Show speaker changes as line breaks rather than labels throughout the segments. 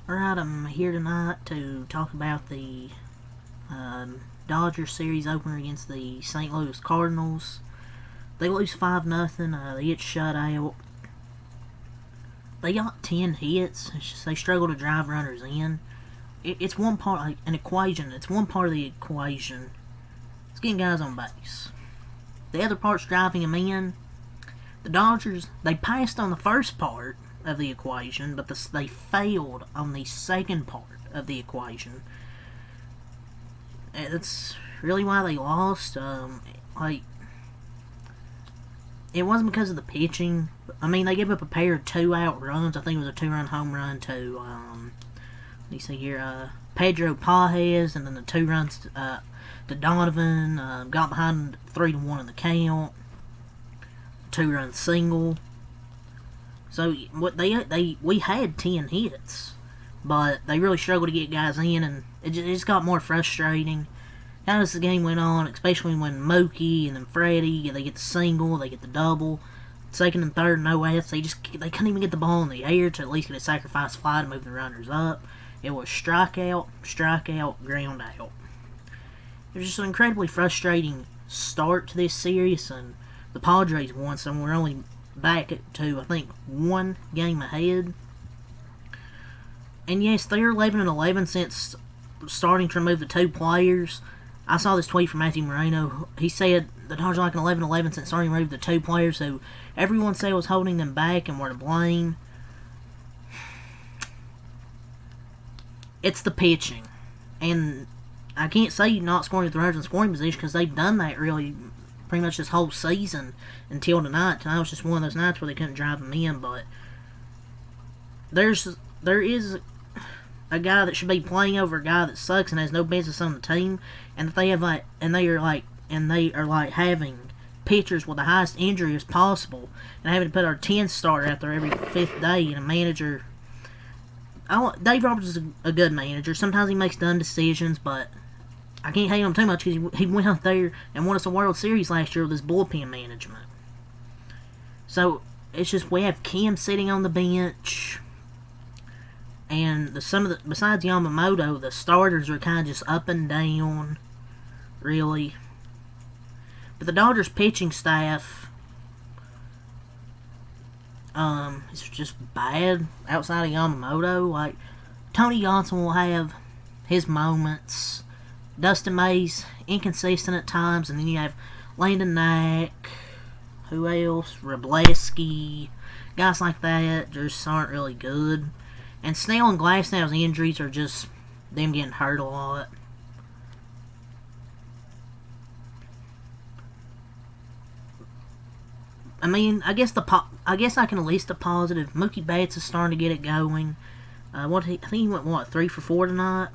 Alright, I'm here tonight to talk about the Dodgers series opener against the St. Louis Cardinals. They lose 5-0. They get shut out. They got 10 hits. It's just they struggle to drive runners in. It's one part, like an equation. It's one part of the equation. It's getting guys on base. The other part's driving them in. The Dodgers, they passed on the first part of the equation, but they failed on the second part of the equation. That's really why they lost. It wasn't because of the pitching. I mean, they gave up a pair of 2-out runs. I think it was a 2-run home run to, let me see here, Pedro Pages, and then the 2 runs to Donovan. Got behind 3-1 in the count. 2-run single. So what we had 10 hits, but they really struggled to get guys in, and it just got more frustrating. Now as the game went on, especially when Mookie and then Freddie, they get the single, they get the double, second and third, no outs. They couldn't even get the ball in the air to at least get a sacrifice fly to move the runners up. It was strikeout, ground out. It was just an incredibly frustrating start to this series, and the Padres won, so we're only back to, I think, 1 game ahead. And yes, they're 11-11 since starting to remove the 2 players. I saw this tweet from Matthew Moreno. He said the Dodgers are like an 11-11 since starting to remove the 2 players, so everyone said was holding them back and were to blame. It's the pitching. And I can't say not scoring with the runners in scoring position, because they've done that really pretty much this whole season until tonight. Tonight was just one of those nights where they couldn't drive them in, but there is a guy that should be playing over a guy that sucks and has no business on the team, and that they are having pitchers with the highest injury as possible, and having to put our 10th starter out there every 5th day, and a manager. Dave Roberts is a good manager. Sometimes he makes dumb decisions, but I can't hate him too much because he went out there and won us a World Series last year with his bullpen management. So it's just we have Kim sitting on the bench, and besides Yamamoto, the starters are kind of just up and down, really. But the Dodgers pitching staff, it's just bad outside of Yamamoto. Like, Tony Johnson will have his moments. Dustin May's inconsistent at times, and then you have Landon Knack, who else? Robleski, guys like that just aren't really good. And Snell and Glasnow's injuries are just them getting hurt a lot. I mean, I guess I can list a positive. Mookie Betts is starting to get it going. I think he went 3 for 4 tonight.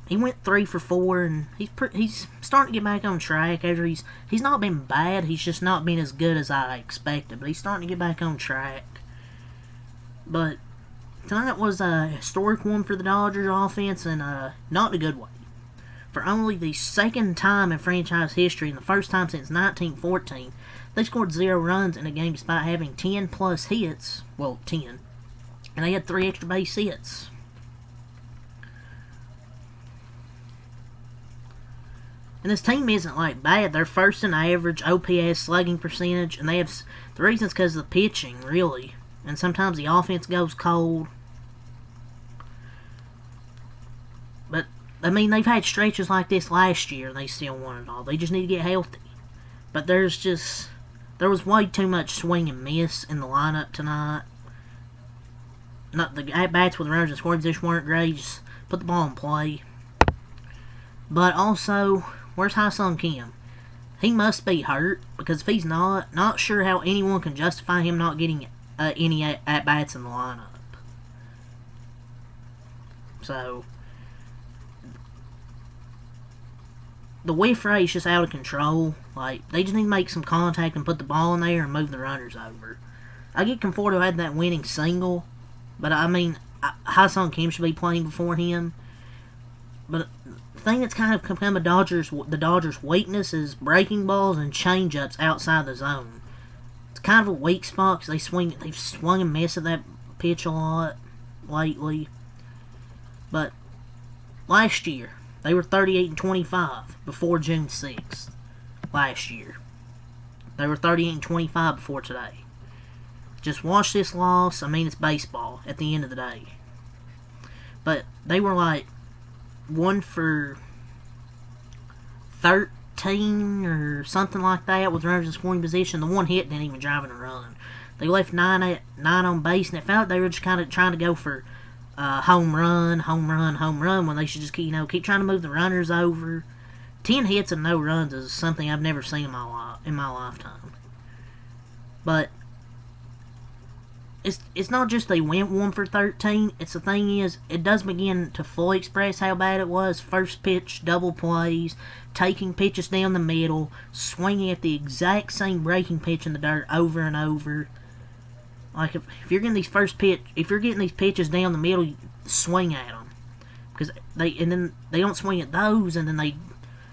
He went 3 for 4, and he's starting to get back on track. After he's not been bad, he's just not been as good as I expected. But he's starting to get back on track. But tonight was a historic one for the Dodgers offense, and not in a good way. For only the second time in franchise history, and the first time since 1914, they scored 0 runs in a game despite having 10 plus hits. Well, 10. And they had 3 extra base hits. And this team isn't like bad. They're first in average OPS slugging percentage, and they have the reasons because of the pitching, really. And sometimes the offense goes cold. But I mean, they've had stretches like this last year, and they still won it all. They just need to get healthy. But there was way too much swing and miss in the lineup tonight. Not the at-bats with the runners in scoring position weren't great. Just put the ball in play. But also, where's Ha-Seong Kim? He must be hurt, because if he's not sure how anyone can justify him not getting any at-bats in the lineup. So, the whiff rate is just out of control. Like, they just need to make some contact and put the ball in there and move the runners over. I get Conforto had that winning single, but I mean, Ha-Seong Kim should be playing before him. But the thing that's kind of become the Dodgers' weakness is breaking balls and changeups outside the zone. It's kind of a weak spot because they've swung and missed at that pitch a lot. lately. But last year, they were 38-25 before June 6th. Last year. They were 38-25 before today. Just watch this loss. I mean, it's baseball at the end of the day. But they were like 1 for 13 or something like that with runners in scoring position. The one hit didn't even drive in a run. They left 9 on base, and it felt like they were just kind of trying to go for home run, when they should just keep trying to move the runners over. 10 hits and no runs is something I've never seen in my lifetime. But it's not just they went 1 for 13. It's the thing is, it does begin to fully express how bad it was. First pitch, double plays, taking pitches down the middle, swinging at the exact same breaking pitch in the dirt over and over. Like if you're getting these pitches down the middle, you swing at them, because they don't swing at those, and then they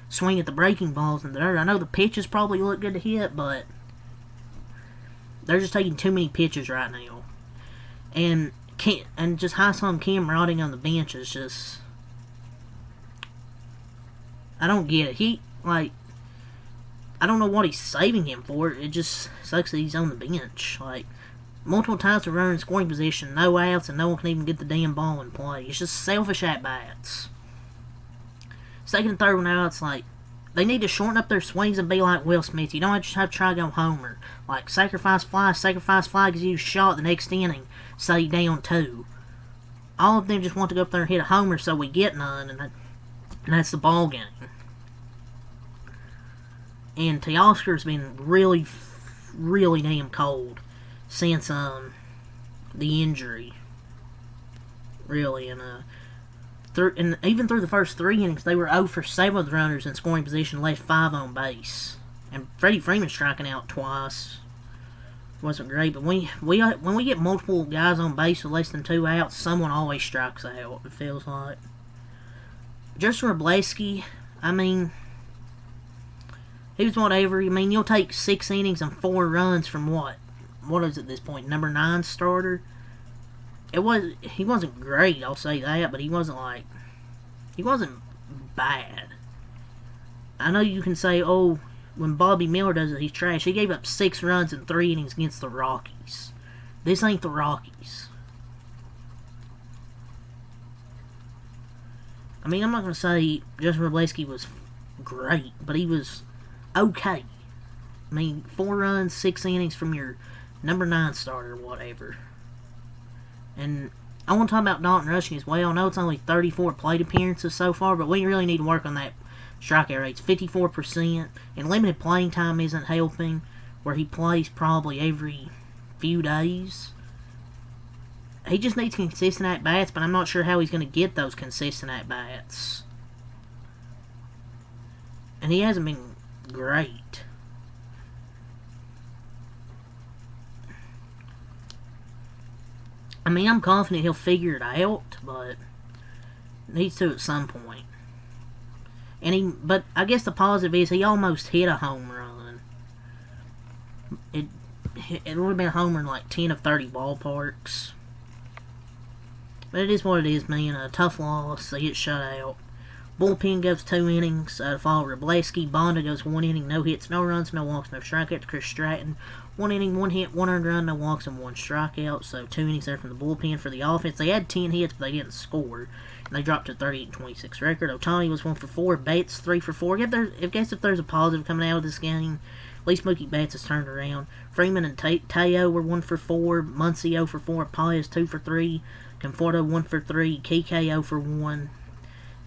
swing at the breaking balls in the dirt. I know the pitches probably look good to hit, but they're just taking too many pitches right now. And just High-Sum Cam rotting on the bench is just, I don't get it. I don't know what he's saving him for. It just sucks that he's on the bench. Like, multiple times to run in scoring position, no outs, and no one can even get the damn ball in play. It's just selfish at-bats. Second and third one out, it's like, they need to shorten up their swings and be like Will Smith. You don't just have to try to go homer. Like, sacrifice fly, gives you a shot the next inning, say down 2. All of them just want to go up there and hit a homer so we get none, and that's the ball game. And Teoscar's been really, really damn cold since the injury. Really, and even through the first 3 innings, they were 0 for 7 with runners in scoring position, left 5 on base. And Freddie Freeman striking out twice wasn't great, but when we get multiple guys on base with less than 2 outs, someone always strikes out, it feels like. Justin Robleski, I mean, he was whatever. I mean, you'll take 6 innings and 4 runs from what is at this point, number 9 starter? He wasn't great, I'll say that, but he wasn't bad. I know you can say, oh, when Bobby Miller does it, he's trash. He gave up 6 runs in 3 innings against the Rockies. This ain't the Rockies. I mean, I'm not going to say Justin Robleski was great, but he was okay. I mean, 4 runs, 6 innings from your number 9 starter, whatever. And I want to talk about Dalton Rushing as well. I know it's only 34 plate appearances so far, but we really need to work on that strikeout rate. It's 54%, and limited playing time isn't helping, where he plays probably every few days. He just needs consistent at-bats, but I'm not sure how he's going to get those consistent at-bats. And he hasn't been great. I mean, I'm confident he'll figure it out, but needs to at some point. But I guess the positive is he almost hit a home run. It would have been a home run like 10 of 30 ballparks. But it is what it is, man. A tough loss. They get shut out. Bullpen goes 2 innings to follow Robleski. Bonda goes 1 inning, no hits, no runs, no walks, no strikeouts. Chris Stratton, 1 inning, 1 hit, 1 earned run, no walks, and 1 strikeout. So 2 innings there from the bullpen for the offense. They had 10 hits, but they didn't score. And they dropped to 38-26 record. Ohtani was 1 for 4. Bates 3 for 4. I guess if there's a positive coming out of this game, at least Mookie Betts has turned around. Freeman and Teo were 1 for 4. Muncy 0 for 4. Paez 2 for 3. Conforto 1 for 3. Kike 0 for 1.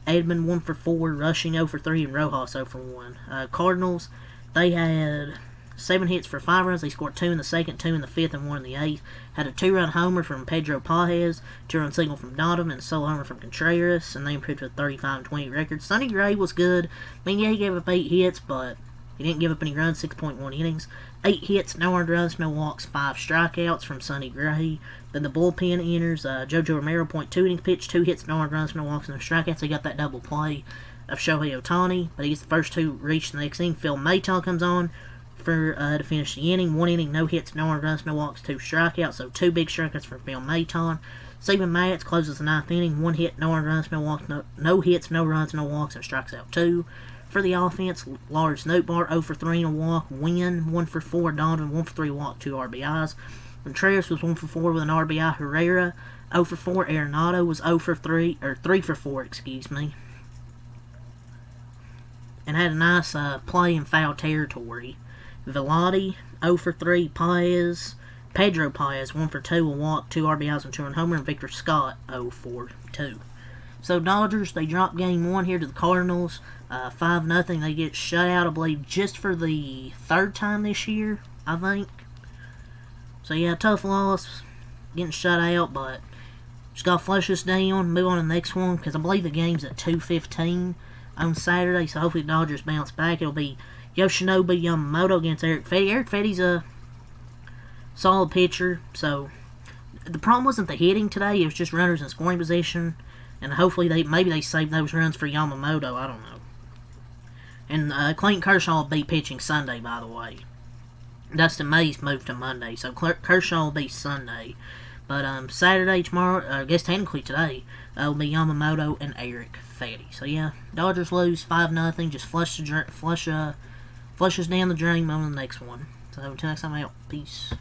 Edmund 1 for 4, Rushing 0 for 3, and Rojas 0 for 1. Cardinals, they had 7 hits for 5 runs. They scored 2 in the second, 2 in the fifth, and 1 in the eighth. Had a 2-run homer from Pedro Paez, 2-run single from Donovan, and a solo homer from Contreras, and they improved to a 35-20 record. Sonny Gray was good. I mean, yeah, he gave up 8 hits, but he didn't give up any runs, 6.1 innings. 8 hits, no earned runs, no walks, 5 strikeouts from Sonny Gray. Then the bullpen enters. JoJo Romero, 0.2 innings pitched, 2 hits, no earned runs, no walks, no strikeouts. They got that double play of Shohei Ohtani, but he gets the first 2 reached the next inning. Phil Mayton comes on to finish the inning. 1 inning, no hits, no earned runs, no walks, 2 strikeouts. So 2 big strikeouts for Bill Maton. Steven Matz closes the 9th inning. 1 hit, no earned runs, no walks, no hits, no runs, no walks, and strikes out 2. For the offense, Lars Nootbaar 0 for 3 and a walk. Wynn 1 for 4. Donovan 1 for 3 walk, 2 RBIs. Contreras was 1 for 4 with an RBI. Herrera 0 for 4. Arenado was 0 for 3 for 4, excuse me. And had a nice play in foul territory. Velati 0 for 3. Pedro Paez 1 for 2, a walk, 2 RBIs and 2 run homer, and Victor Scott 0 for 2. So Dodgers, they drop game 1 here to the Cardinals, 5-0. They get shut out, I believe, just for the 3rd time this year, I think. So yeah, tough loss, getting shut out, but just gotta flush this down, move on to the next one, because I believe the game's at 2:15 on Saturday, so hopefully the Dodgers bounce back. It'll be Yoshinobu Yamamoto against Eric Fedde. Eric Fedde's a solid pitcher, so the problem wasn't the hitting today, it was just runners in scoring position, and hopefully maybe they save those runs for Yamamoto, I don't know. And Clayton Kershaw will be pitching Sunday, by the way. Dustin May's moved to Monday, so Kershaw will be Sunday. But Saturday, tomorrow, I guess technically today, will be Yamamoto and Eric Fedde. So yeah, Dodgers lose 5-0. Just flushes down the drain on the next one. So until next time, I'm out. Peace.